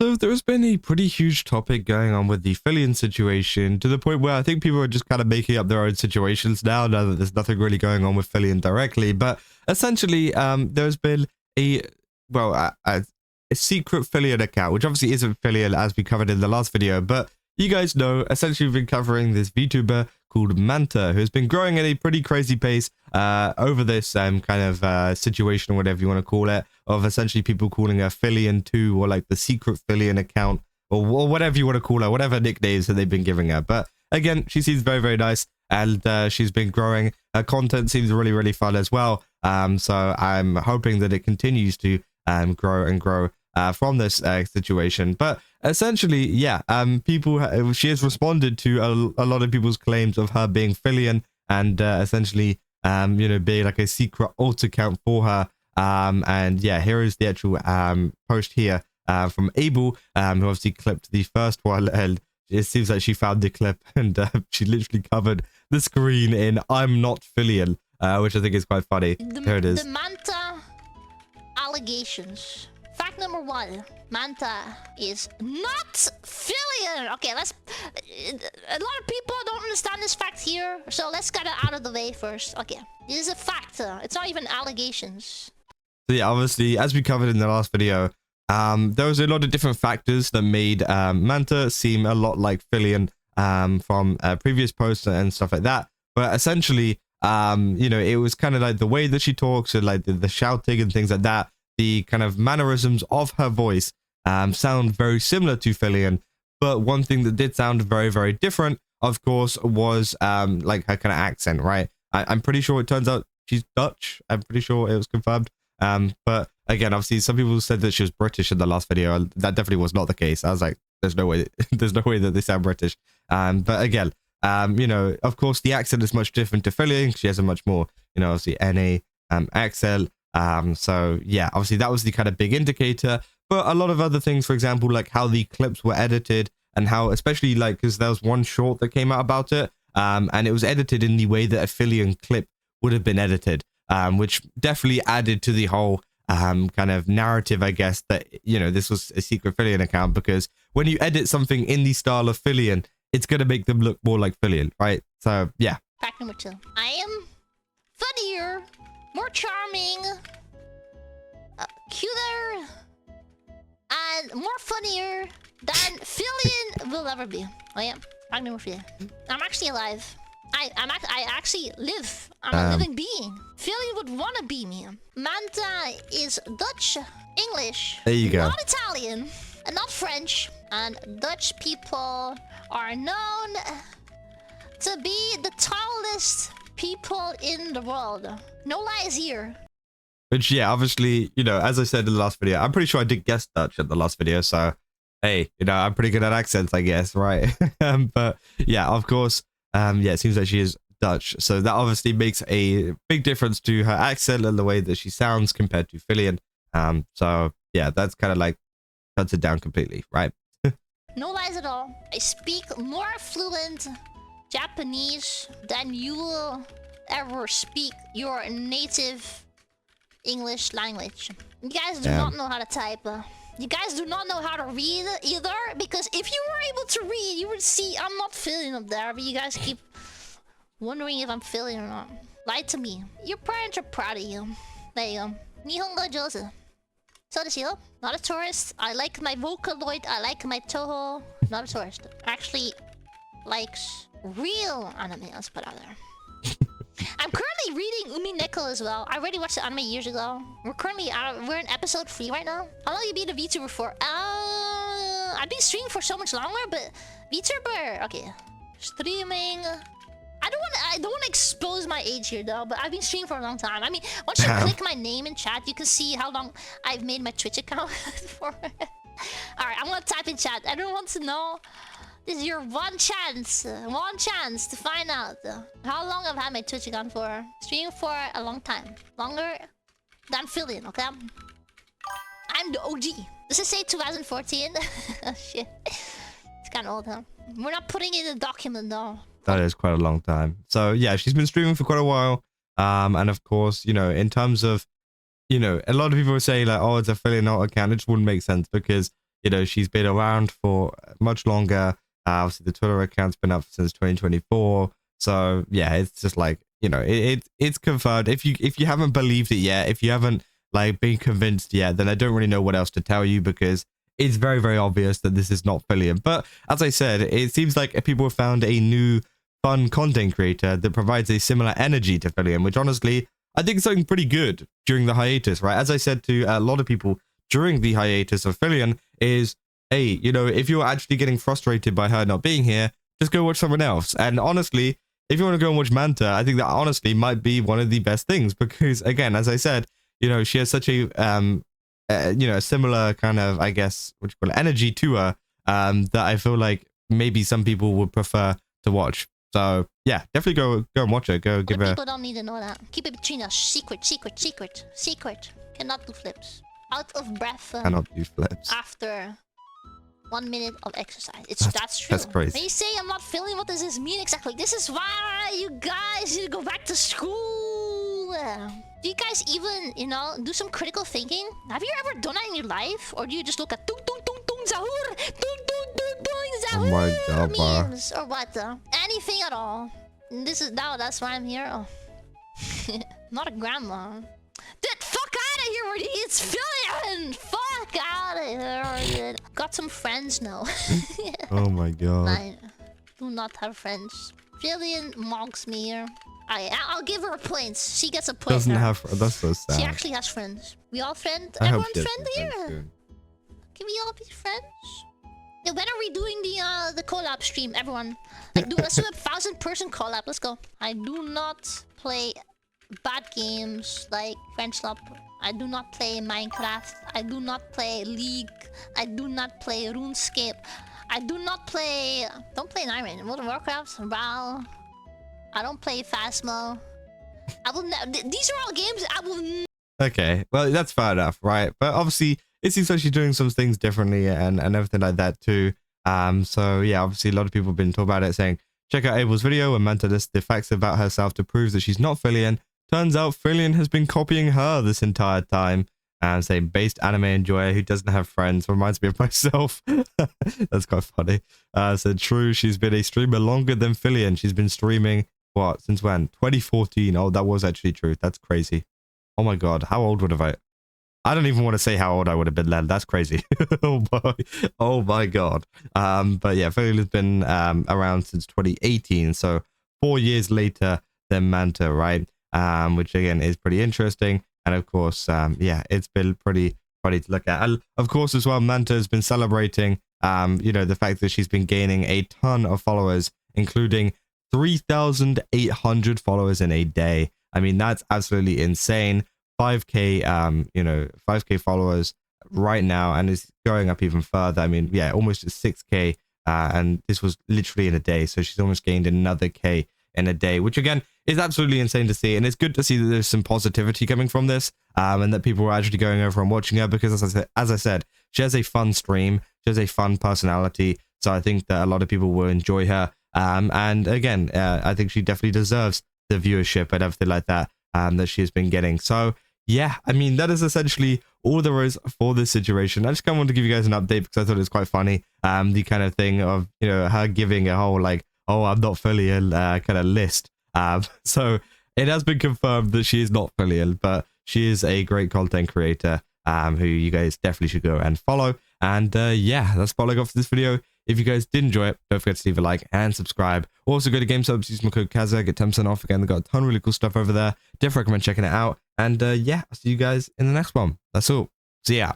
So there's been a pretty huge topic going on with the Filian situation, to the point where I think people are just kind of making up their own situations now that there's nothing really going on with Filian directly. But essentially, there's been a, well, a secret Filian account, which obviously isn't Filian as we covered in the last video, but you guys know, essentially we've been covering this VTuber called Manta, who's been growing at a pretty crazy pace over this kind of situation, or whatever you want to call it, of essentially people calling her Filian 2, or like the secret Filian account, or whatever you want to call her, whatever nicknames that they've been giving her. But again, she seems very, very nice, and she's been growing. Her content seems really, really fun as well. So I'm hoping that it continues to grow and grow from this situation. But essentially, yeah, she has responded to a lot of people's claims of her being Filian, and essentially being like a secret alt account for her. And yeah, here is the actual post here from Abel, who obviously clipped the first one, and it seems like she found the clip, and she literally covered the screen in "I'm not Filian," which I think is quite funny. Here it is. The Manta allegations. Fact number 1, Manta is not Filian. Okay, a lot of people don't understand this fact here, so let's get it out of the way first. Okay, this is a fact. It's not even allegations. So yeah, obviously, as we covered in the last video, there was a lot of different factors that made Manta seem a lot like Filian from previous posts and stuff like that. But essentially, it was kind of like the way that she talks, and like the shouting and things like that. The kind of mannerisms of her voice sound very similar to Filian, but one thing that did sound very, very different, of course, was like her kind of accent, right? I'm pretty sure it turns out she's Dutch. I'm pretty sure it was confirmed. But again, obviously, some people said that she was British in the last video, and that definitely was not the case. I was like, there's no way, there's no way that they sound British. But again, of course, the accent is much different to Filian. She has a much more, obviously NA accent. So yeah, obviously that was the kind of big indicator, but a lot of other things, for example, like how the clips were edited, and how, especially like, because there was one short that came out about it, and it was edited in the way that a Filian clip would have been edited, which definitely added to the whole kind of narrative, I guess, that, this was a secret Filian account, because when you edit something in the style of Filian, it's going to make them look more like Filian, right? So yeah. Fact number 2, I am funnier, more charming, cuter, and more funnier than Filian will ever be. Oh yeah, fact number 3. I'm actually alive. I actually live. I'm a living being. Filian would wanna be me. Manta is Dutch, English. There you go. Not Italian, and not French. And Dutch people are known to be the tallest people in the world. No lies here. Which, yeah, obviously, as I said in the last video, I'm pretty sure I did guess Dutch at the last video, so hey, I'm pretty good at accents, I guess, right? But yeah, of course, it seems like she is Dutch, so that obviously makes a big difference to her accent and the way that she sounds compared to Filian. So yeah, that's kind of like cuts it down completely, right? No lies at all. I speak more fluent Japanese than you will ever speak your native English language. You guys do not know how to type. You guys do not know how to read either, because if you were able to read, you would see I'm not Filian up there, but you guys keep wondering if I'm Filian or not. Lie to me. Your parents are proud of you. There you go. Nihongo Josu. So this you, not a tourist. I like my Vocaloid. I like my Toho. Not a tourist. Actually likes real anime, let's put out there. I'm currently reading Umi Neko as well. I already watched the anime years ago. We're in episode 3 right now. How long have you been a VTuber for? I've been streaming for so much longer, but VTuber, okay. Streaming. I don't want to expose my age here though, but I've been streaming for a long time. I mean, once you click my name in chat, you can see how long I've made my Twitch account for. Alright, I'm gonna type in chat. Everyone wants to know. This is your one chance to find out how long I've had my Twitch account for. Streaming for a long time. Longer than Filian, okay? I'm the OG. Does it say 2014? Oh, shit. It's kind of old, huh? We're not putting it in the document, though. That is quite a long time. So, yeah, she's been streaming for quite a while. And, of course, in terms of, a lot of people are saying, like, oh, it's a Filian alt account. It just wouldn't make sense because, you know, she's been around for much longer. Obviously, the Twitter account's been up since 2024. So yeah, it's just like, you know, it's confirmed. If you haven't believed it yet, if you haven't like been convinced yet, then I don't really know what else to tell you, because it's very, very obvious that this is not Filian. But as I said, it seems like people have found a new fun content creator that provides a similar energy to Filian, which honestly, I think is something pretty good during the hiatus, right? As I said to a lot of people during the hiatus of Filian is, hey, you know, if you're actually getting frustrated by her not being here, just go watch someone else. And honestly, if you want to go and watch Manta, I think that honestly might be one of the best things, because again, as I said, you know, she has such a, you know, a similar kind of, I guess, what you call it, energy to her, that I feel like maybe some people would prefer to watch. So yeah, definitely go and watch it. Go give her. People don't need to know that. Keep it between us. Secret. Cannot do flips. Out of breath. Cannot do flips. After 1 minute of exercise. That's true. That's crazy. When you say I'm not feeling, what does this mean exactly? This is why you guys need to go back to school. Do you guys even, you know, do some critical thinking? Have you ever done that in your life? Or do you just look at tung tung tung tung zahur, tung tung tung tung zahur, oh my God, memes or what? Anything at all? This is now. That's why I'm here. Oh. Not a grandma. Dude, fuck out of here, Rudy. It's Filian. Fuck out of here. Got some friends now. Oh my God. I do not have friends. Filian mocks me here. I'll give her points. She gets a point. Doesn't have. That's so sad. She actually has friends. We all friend. I hope Everyone's she has friend some here. friends soon. Can we all be friends? Yeah, when are we doing the collab stream, everyone? Like, let's do a 1,000-person collab. Let's go. I do not play bad games like French Lop. I do not play Minecraft. I do not play League. I do not play RuneScape. I do not play. Don't play Iron. World of Warcraft. WoW. I don't play Phasmo. I will. These are all games I will. Okay, well, that's fair enough, right? But obviously, it seems like she's doing some things differently and everything like that too. So yeah, obviously, a lot of people have been talking about it, saying, check out Abel's video and Manta lists the facts about herself to prove that she's not Filian. Turns out Filian has been copying her this entire time. And saying, based anime enjoyer who doesn't have friends, reminds me of myself. That's quite funny. Said, true, she's been a streamer longer than Filian. She's been streaming, what, since when? 2014. Oh, that was actually true. That's crazy. Oh my God, how old would have I don't even want to say how old I would have been then. That's crazy. Oh my God. But yeah, Filian has been around since 2018. So 4 years later than Manta, right? Which again is pretty interesting. And of course, yeah, it's been pretty funny to look at. And of course, as well, Manta has been celebrating, you know, the fact that she's been gaining a ton of followers, including 3,800 followers in a day. I mean, that's absolutely insane. 5K, you know, 5K followers right now, and it's going up even further. I mean, yeah, almost 6K, and this was literally in a day. So she's almost gained another K in a day, which again is absolutely insane to see. And it's good to see that there's some positivity coming from this, and that people are actually going over and watching her, because as I said, she has a fun stream, she has a fun personality. So I think that a lot of people will enjoy her. And again, I think she definitely deserves the viewership and everything like that, that she has been getting. So yeah, I mean, that is essentially all there is for this situation. I just kind of wanted to give you guys an update because I thought it was quite funny. The kind of thing of, you know, her giving a whole like, oh, I'm not Filian kind of list. So it has been confirmed that she is not Filian, but she is a great content creator who you guys definitely should go and follow. And yeah, that's all I got for this video. If you guys did enjoy it, don't forget to leave a like and subscribe. Also, go to GameSubs, use my code Kaza, get 10% off. Again, they've got a ton of really cool stuff over there. Definitely recommend checking it out. And yeah, I'll see you guys in the next one. That's all. See ya.